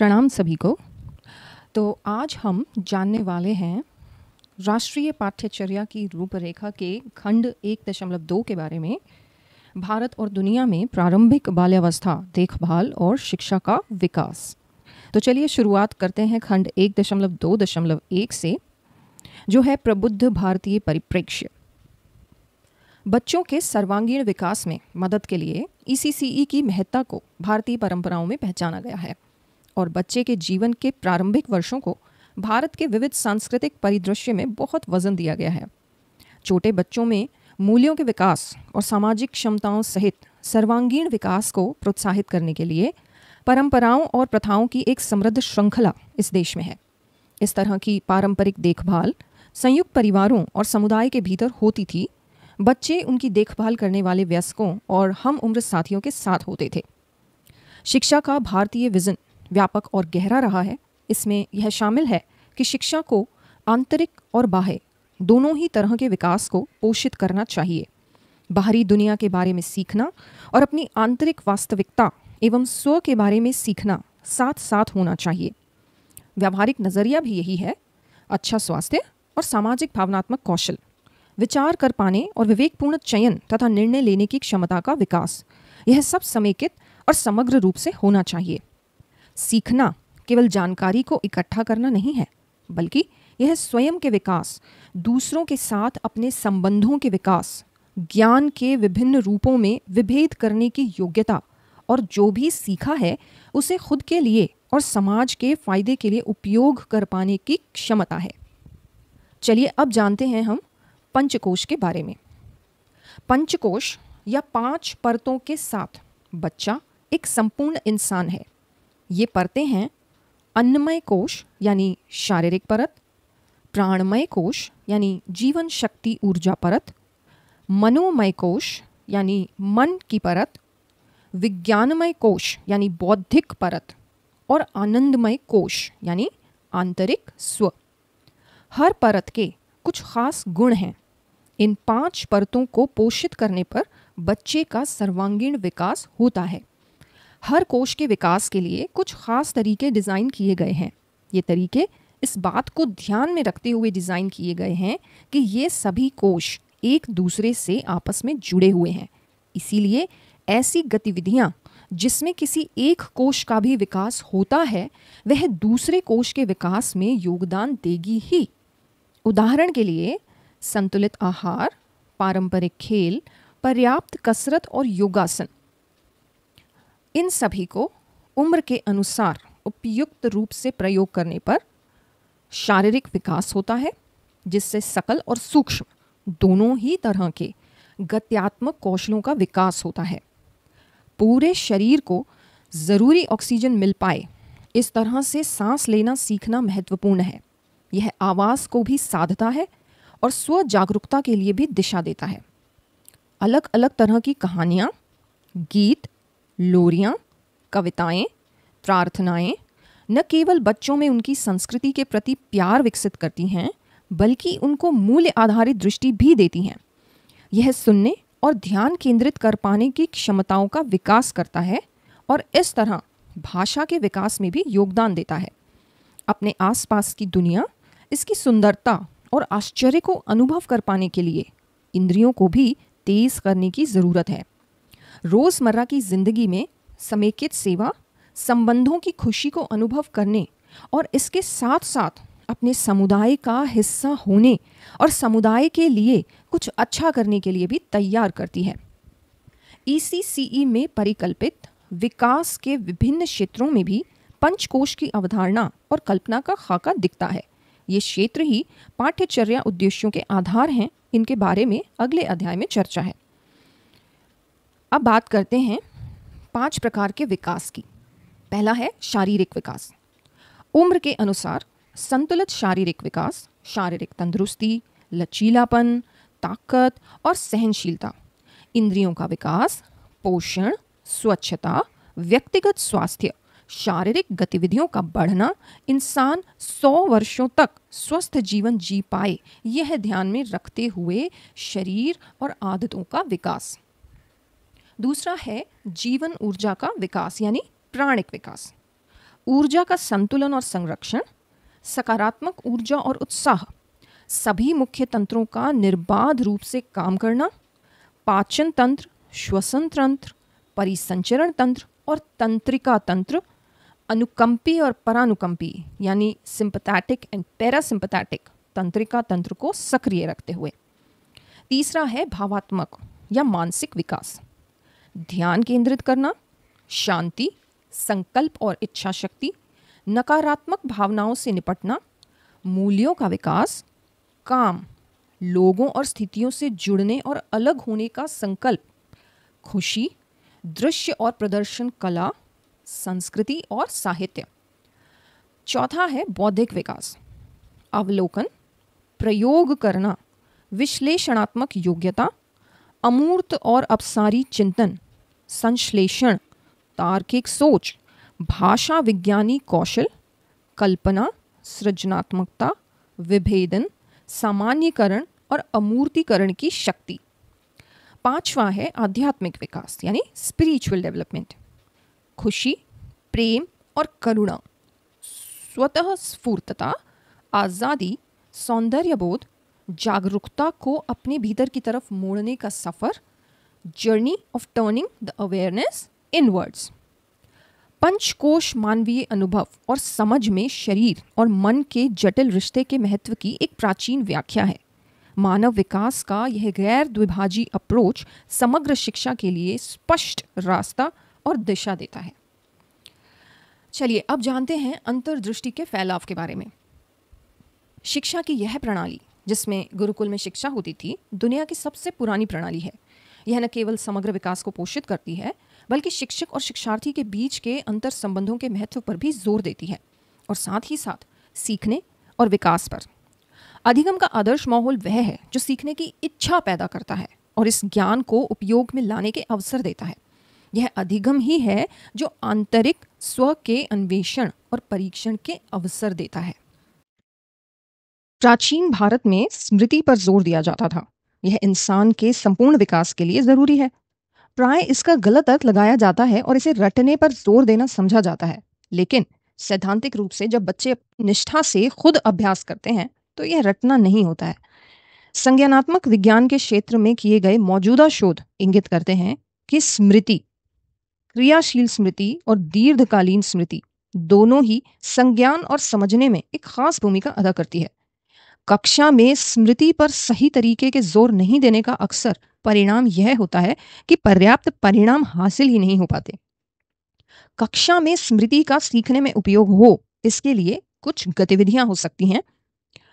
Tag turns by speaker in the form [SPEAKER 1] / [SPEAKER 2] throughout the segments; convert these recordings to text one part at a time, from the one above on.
[SPEAKER 1] प्रणाम सभी को। तो आज हम जानने वाले हैं राष्ट्रीय पाठ्यचर्या की रूपरेखा के खंड 1.2 के बारे में, भारत और दुनिया में प्रारंभिक बाल्यावस्था, देखभाल और शिक्षा का विकास। तो चलिए शुरुआत करते हैं खंड 1.2.1 से, जो है प्रबुद्ध भारतीय परिप्रेक्ष्य। बच्चों के सर्वांगीण विकास में मदद के लिए ECCE की महत्ता को भारतीय परंपराओं में पहचाना गया है और बच्चे के जीवन के प्रारंभिक वर्षों को भारत के विविध सांस्कृतिक परिदृश्य में बहुत वजन दिया गया है। छोटे बच्चों में मूल्यों के विकास और सामाजिक क्षमताओं सहित सर्वांगीण विकास को प्रोत्साहित करने के लिए परंपराओं और प्रथाओं की एक समृद्ध श्रृंखला इस देश में है। इस तरह की पारंपरिक देखभाल संयुक्त परिवारों और समुदाय के भीतर होती थी। बच्चे उनकी देखभाल करने वाले वयस्कों और हम उम्र साथियों के साथ होते थे। शिक्षा का भारतीय विजन व्यापक और गहरा रहा है। इसमें यह शामिल है कि शिक्षा को आंतरिक और बाह्य दोनों ही तरह के विकास को पोषित करना चाहिए। बाहरी दुनिया के बारे में सीखना और अपनी आंतरिक वास्तविकता एवं स्व के बारे में सीखना साथ साथ होना चाहिए। व्यावहारिक नज़रिया भी यही है। अच्छा स्वास्थ्य और सामाजिक भावनात्मक कौशल, विचार कर पाने और विवेकपूर्ण चयन तथा निर्णय लेने की क्षमता का विकास, यह सब समेकित और समग्र रूप से होना चाहिए। सीखना केवल जानकारी को इकट्ठा करना नहीं है, बल्कि यह स्वयं के विकास, दूसरों के साथ अपने संबंधों के विकास, ज्ञान के विभिन्न रूपों में विभेद करने की योग्यता और जो भी सीखा है उसे खुद के लिए और समाज के फायदे के लिए उपयोग कर पाने की क्षमता है। चलिए अब जानते हैं हम पंचकोश के बारे में। पंचकोश या 5 परतों के साथ बच्चा एक संपूर्ण इंसान है। ये परतें हैं अन्नमय कोश यानी शारीरिक परत, प्राणमय कोश यानी जीवन शक्ति ऊर्जा परत, मनोमय कोश यानी मन की परत, विज्ञानमय कोश यानी बौद्धिक परत और आनंदमय कोश यानी आंतरिक स्व। हर परत के कुछ खास गुण हैं। इन 5 परतों को पोषित करने पर बच्चे का सर्वांगीण विकास होता है। हर कोश के विकास के लिए कुछ खास तरीके डिज़ाइन किए गए हैं। ये तरीके इस बात को ध्यान में रखते हुए डिज़ाइन किए गए हैं कि ये सभी कोश एक दूसरे से आपस में जुड़े हुए हैं। इसीलिए ऐसी गतिविधियाँ जिसमें किसी एक कोश का भी विकास होता है, वह दूसरे कोश के विकास में योगदान देगी ही। उदाहरण के लिए संतुलित आहार, पारंपरिक खेल, पर्याप्त कसरत और योगासन, इन सभी को उम्र के अनुसार उपयुक्त रूप से प्रयोग करने पर शारीरिक विकास होता है, जिससे सकल और सूक्ष्म दोनों ही तरह के गत्यात्मक कौशलों का विकास होता है। पूरे शरीर को ज़रूरी ऑक्सीजन मिल पाए, इस तरह से सांस लेना सीखना महत्वपूर्ण है। यह आवाज़ को भी साधता है और स्व जागरूकता के लिए भी दिशा देता है। अलग अलग तरह की कहानियाँ, गीत, लोरियाँ, कविताएं, प्रार्थनाएं न केवल बच्चों में उनकी संस्कृति के प्रति प्यार विकसित करती हैं, बल्कि उनको मूल्य आधारित दृष्टि भी देती हैं। यह सुनने और ध्यान केंद्रित कर पाने की क्षमताओं का विकास करता है और इस तरह भाषा के विकास में भी योगदान देता है। अपने आसपास की दुनिया, इसकी सुंदरता और आश्चर्य को अनुभव कर पाने के लिए इंद्रियों को भी तेज करने की ज़रूरत है। रोज़मर्रा की ज़िंदगी में समेकित सेवा, संबंधों की खुशी को अनुभव करने और इसके साथ साथ अपने समुदाय का हिस्सा होने और समुदाय के लिए कुछ अच्छा करने के लिए भी तैयार करती है। ECCE में परिकल्पित विकास के विभिन्न क्षेत्रों में भी पंचकोश की अवधारणा और कल्पना का खाका दिखता है। ये क्षेत्र ही पाठ्यचर्या उद्देश्यों के आधार हैं। इनके बारे में अगले अध्याय में चर्चा है। अब बात करते हैं 5 प्रकार के विकास की। पहला है शारीरिक विकास। उम्र के अनुसार संतुलित शारीरिक विकास, शारीरिक तंदुरुस्ती, लचीलापन, ताकत और सहनशीलता, इंद्रियों का विकास, पोषण, स्वच्छता, व्यक्तिगत स्वास्थ्य, शारीरिक गतिविधियों का बढ़ना, इंसान 100 वर्षों तक स्वस्थ जीवन जी पाए, यह ध्यान में रखते हुए शरीर और आदतों का विकास। दूसरा है जीवन ऊर्जा का विकास यानी प्राणिक विकास। ऊर्जा का संतुलन और संरक्षण, सकारात्मक ऊर्जा और उत्साह, सभी मुख्य तंत्रों का निर्बाध रूप से काम करना, पाचन तंत्र, श्वसन तंत्र, परिसंचरण तंत्र और तंत्रिका तंत्र, अनुकंपी और परानुकंपी यानी सिंपैथेटिक एंड पैरासिम्पैथेटिक तंत्रिका तंत्र को सक्रिय रखते हुए। तीसरा है भावात्मक या मानसिक विकास, ध्यान केंद्रित करना, शांति, संकल्प और इच्छा शक्ति, नकारात्मक भावनाओं से निपटना, मूल्यों का विकास, काम, लोगों और स्थितियों से जुड़ने और अलग होने का संकल्प, खुशी, दृश्य और प्रदर्शन कला, संस्कृति और साहित्य। चौथा है बौद्धिक विकास, अवलोकन, प्रयोग करना, विश्लेषणात्मक योग्यता, अमूर्त और अपसारी चिंतन, संश्लेषण, तार्किक सोच, भाषा विज्ञानी कौशल, कल्पना, सृजनात्मकता, विभेदन, सामान्यीकरण और अमूर्तीकरण की शक्ति। पांचवा है आध्यात्मिक विकास यानी स्पिरिचुअल डेवलपमेंट, खुशी, प्रेम और करुणा, स्वतः स्फूर्तता, आज़ादी, सौंदर्यबोध, जागरूकता को अपने भीतर की तरफ मोड़ने का सफ़र, journey of turning the awareness inwards. पंचकोश मानवीय अनुभव और समझ में शरीर और मन के जटिल रिश्ते के महत्व की एक प्राचीन व्याख्या है। मानव विकास का यह गैर द्विभाजी अप्रोच समग्र शिक्षा के लिए स्पष्ट रास्ता और दिशा देता है। चलिए अब जानते हैं अंतर्दृष्टि के फैलाव के बारे में। शिक्षा की यह प्रणाली जिसमें गुरुकुल में शिक्षा होती थी, दुनिया की सबसे पुरानी प्रणाली है। यह न केवल समग्र विकास को पोषित करती है बल्कि शिक्षक और शिक्षार्थी के बीच के अंतर संबंधों के महत्व पर भी जोर देती है और साथ ही साथ सीखने और विकास पर। अधिगम का आदर्श माहौल वह है जो सीखने की इच्छा पैदा करता है और इस ज्ञान को उपयोग में लाने के अवसर देता है। यह अधिगम ही है जो आंतरिक स्व के अन्वेषण और परीक्षण के अवसर देता है। प्राचीन भारत में स्मृति पर जोर दिया जाता था। यह इंसान के संपूर्ण विकास के लिए जरूरी है। प्राय इसका गलत अर्थ लगाया जाता है और इसे रटने पर जोर देना समझा जाता है, लेकिन सैद्धांतिक रूप से जब बच्चे निष्ठा से खुद अभ्यास करते हैं तो यह रटना नहीं होता है। संज्ञानात्मक विज्ञान के क्षेत्र में किए गए मौजूदा शोध इंगित करते हैं कि स्मृति, क्रियाशील स्मृति और दीर्घकालीन स्मृति दोनों ही संज्ञान और समझने में एक खास भूमिका अदा करती है। कक्षा में स्मृति पर सही तरीके के जोर नहीं देने का अक्सर परिणाम यह होता है कि पर्याप्त परिणाम हासिल ही नहीं हो पाते। कक्षा में स्मृति का सीखने में उपयोग हो, इसके लिए कुछ गतिविधियां हो सकती हैं।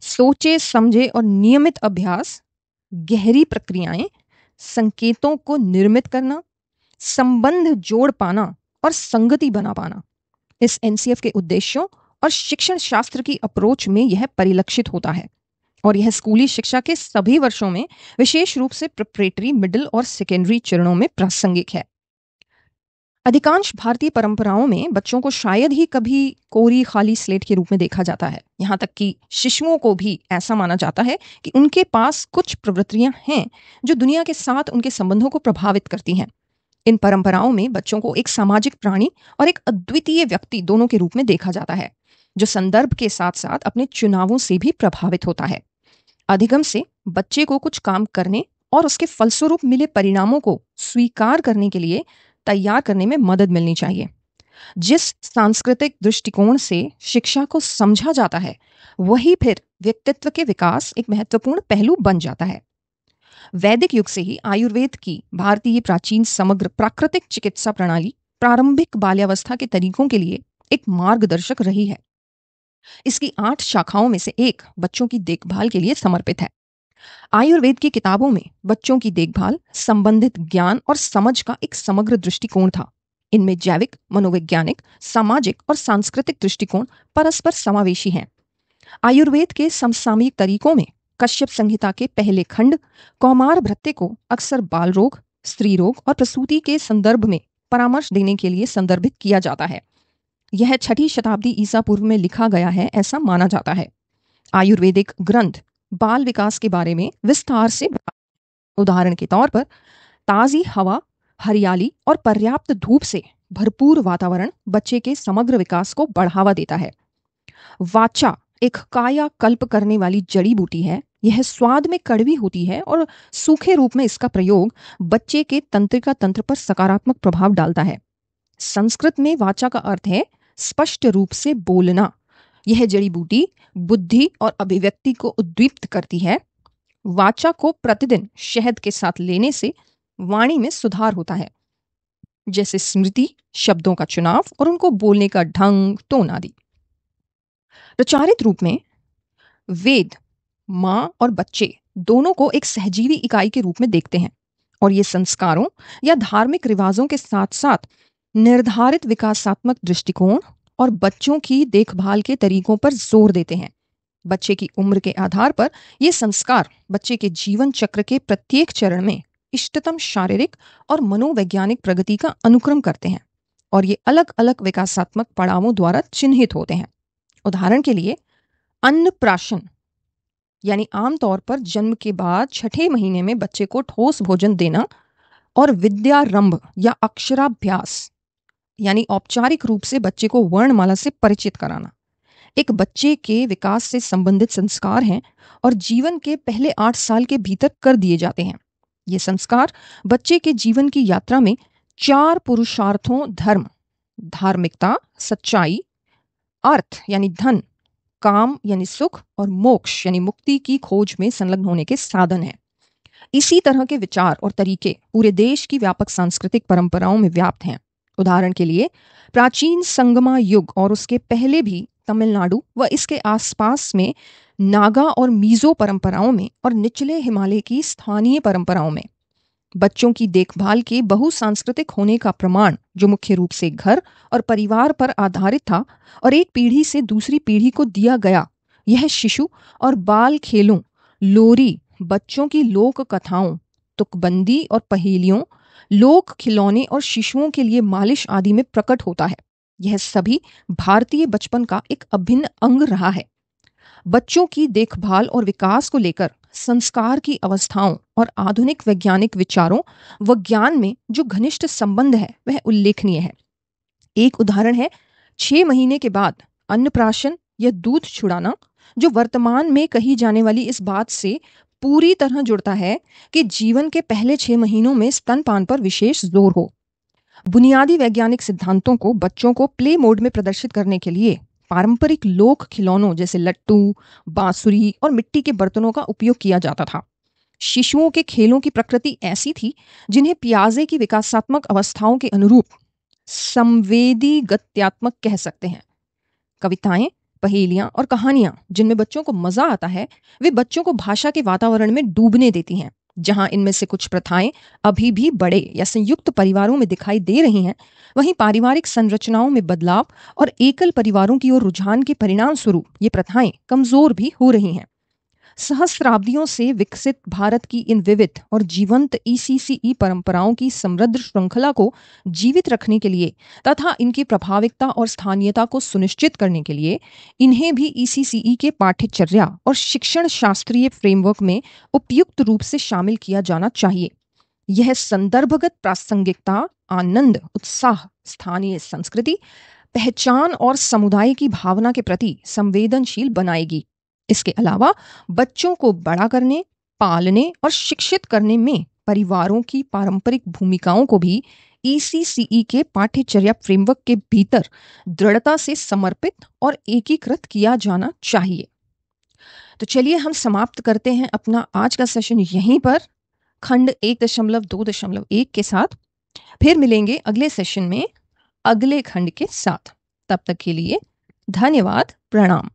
[SPEAKER 1] सोचे समझे और नियमित अभ्यास, गहरी प्रक्रियाएं, संकेतों को निर्मित करना, संबंध जोड़ पाना और संगति बना पाना। इस एनसीएफ के उद्देश्यों और शिक्षण शास्त्र की अप्रोच में यह परिलक्षित होता है और यह स्कूली शिक्षा के सभी वर्षों में, विशेष रूप से प्रिपरेटरी, मिडिल और सेकेंडरी चरणों में प्रासंगिक है। अधिकांश भारतीय परंपराओं में बच्चों को शायद ही कभी कोरी खाली स्लेट के रूप में देखा जाता है। यहाँ तक कि शिशुओं को भी ऐसा माना जाता है कि उनके पास कुछ प्रवृत्तियां हैं जो दुनिया के साथ उनके संबंधों को प्रभावित करती हैं। इन परंपराओं में बच्चों को एक सामाजिक प्राणी और एक अद्वितीय व्यक्ति दोनों के रूप में देखा जाता है, जो संदर्भ के साथ साथ अपने चुनावों से भी प्रभावित होता है। अधिगम से बच्चे को कुछ काम करने और उसके फलस्वरूप मिले परिणामों को स्वीकार करने के लिए तैयार करने में मदद मिलनी चाहिए। जिस सांस्कृतिक दृष्टिकोण से शिक्षा को समझा जाता है, वही फिर व्यक्तित्व के विकास एक महत्वपूर्ण पहलू बन जाता है। वैदिक युग से ही आयुर्वेद की भारतीय प्राचीन समग्र प्राकृतिक चिकित्सा प्रणाली प्रारंभिक बाल्यावस्था के तरीकों के लिए एक मार्गदर्शक रही है। इसकी 8 शाखाओं में से एक बच्चों की देखभाल के लिए समर्पित है। आयुर्वेद की किताबों में बच्चों की देखभाल, संबंधित ज्ञान और समझ का एक समग्र दृष्टिकोण था। इनमें जैविक, मनोवैज्ञानिक, सामाजिक और सांस्कृतिक दृष्टिकोण परस्पर समावेशी हैं। आयुर्वेद के समसामयिक तरीकों में कश्यप संहिता के पहले खंड कौमार भृत्य को अक्सर बाल रोग, स्त्री रोग और प्रसूति के संदर्भ में परामर्श देने के लिए संदर्भित किया जाता है। यह 6वीं शताब्दी ईसा पूर्व में लिखा गया है, ऐसा माना जाता है। आयुर्वेदिक ग्रंथ बाल विकास के बारे में विस्तार से, उदाहरण के तौर पर ताज़ी हवा, हरियाली और पर्याप्त धूप से भरपूर वातावरण बच्चे के समग्र विकास को बढ़ावा देता है। वाचा एक कायाकल्प करने वाली जड़ी बूटी है। यह स्वाद में कड़वी होती है और सूखे रूप में इसका प्रयोग बच्चे के तंत्रिका तंत्र पर सकारात्मक प्रभाव डालता है। संस्कृत में वाचा का अर्थ है स्पष्ट रूप से बोलना। यह जड़ी बूटी बुद्धि और अभिव्यक्ति को उद्दीप्त करती है। वाचा को प्रतिदिन शहद के साथ लेने से वाणी में सुधार होता है, जैसे स्मृति, शब्दों का चुनाव और उनको बोलने का ढंग, टोन आदि। प्रचारित रूप में वेद माँ और बच्चे दोनों को एक सहजीवी इकाई के रूप में देखते हैं और ये संस्कारों या धार्मिक रिवाजों के साथ साथ निर्धारित विकासात्मक दृष्टिकोण और बच्चों की देखभाल के तरीकों पर जोर देते हैं। बच्चे की उम्र के आधार पर ये संस्कार बच्चे के जीवन चक्र के प्रत्येक चरण में इष्टतम शारीरिक और मनोवैज्ञानिक प्रगति का अनुक्रम करते हैं और ये अलग अलग विकासात्मक पड़ावों द्वारा चिन्हित होते हैं। उदाहरण के लिए अन्नप्राशन यानी आमतौर पर जन्म के बाद छठे महीने में बच्चे को ठोस भोजन देना और विद्यारंभ या अक्षराभ्यास यानी औपचारिक रूप से बच्चे को वर्णमाला से परिचित कराना एक बच्चे के विकास से संबंधित संस्कार हैं और जीवन के पहले 8 साल के भीतर कर दिए जाते हैं। ये संस्कार बच्चे के जीवन की यात्रा में 4 पुरुषार्थों धर्म, धार्मिकता, सच्चाई, अर्थ यानी धन, काम यानी सुख और मोक्ष यानी मुक्ति की खोज में संलग्न होने के साधन है। इसी तरह के विचार और तरीके पूरे देश की व्यापक सांस्कृतिक परंपराओं में व्याप्त हैं। उदाहरण के लिए प्राचीन संगमा युग और उसके पहले भी तमिलनाडु व इसके आसपास में नागा और मीजो परंपराओं में और निचले हिमालय की स्थानीय परंपराओं में बच्चों की देखभाल के बहुसांस्कृतिक होने का प्रमाण, जो मुख्य रूप से घर और परिवार पर आधारित था और एक पीढ़ी से दूसरी पीढ़ी को दिया गया, यह शिशु और बाल खेलों, लोरी, बच्चों की लोक कथाओं, तुकबंदी और पहेलियों, लोक खिलौने और शिशुओं के लिए मालिश आदि में प्रकट होता है। यह सभी भारतीय बचपन का एक अभिन्न अंग रहा है। बच्चों की देखभाल और विकास को लेकर संस्कार की अवस्थाओं और आधुनिक वैज्ञानिक विचारों व ज्ञान में जो घनिष्ठ संबंध है वह उल्लेखनीय है। एक उदाहरण है 6 महीने के बाद अन्नप्राशन या दूध छुड़ाना, जो वर्तमान में कही जाने वाली इस बात से पूरी तरह जुड़ता है कि जीवन के पहले 6 महीनों में स्तनपान पर विशेष जोर हो। बुनियादी वैज्ञानिक सिद्धांतों को बच्चों को प्ले मोड में प्रदर्शित करने के लिए पारंपरिक लोक खिलौनों जैसे लट्टू, बांसुरी और मिट्टी के बर्तनों का उपयोग किया जाता था। शिशुओं के खेलों की प्रकृति ऐसी थी जिन्हें पियाजे की विकासात्मक अवस्थाओं के अनुरूप संवेदी गत्यात्मक कह सकते हैं। कविताएं, पहेलियां और कहानियां जिनमें बच्चों को मजा आता है, वे बच्चों को भाषा के वातावरण में डूबने देती हैं। जहां इनमें से कुछ प्रथाएं अभी भी बड़े या संयुक्त परिवारों में दिखाई दे रही हैं, वहीं पारिवारिक संरचनाओं में बदलाव और एकल परिवारों की ओर रुझान के परिणाम स्वरूप ये प्रथाएं कमजोर भी हो रही हैं। सहस्राब्दियों से विकसित भारत की इन विविध और जीवंत ईसीसीई परंपराओं की समृद्ध श्रृंखला को जीवित रखने के लिए तथा इनकी प्रभाविकता और स्थानीयता को सुनिश्चित करने के लिए इन्हें भी ईसीसीई के पाठ्यचर्या और शिक्षण शास्त्रीय फ्रेमवर्क में उपयुक्त रूप से शामिल किया जाना चाहिए। यह संदर्भगत प्रासंगिकता, आनंद, उत्साह, स्थानीय संस्कृति, पहचान और समुदाय की भावना के प्रति संवेदनशील बनाएगी। इसके अलावा बच्चों को बड़ा करने, पालने और शिक्षित करने में परिवारों की पारंपरिक भूमिकाओं को भी ईसीसीई के पाठ्यचर्या फ्रेमवर्क के भीतर दृढ़ता से समर्पित और एकीकृत किया जाना चाहिए। तो चलिए हम समाप्त करते हैं अपना आज का सेशन यहीं पर खंड 1.2.1 के साथ। फिर मिलेंगे अगले सेशन में अगले खंड के साथ। तब तक के लिए धन्यवाद, प्रणाम।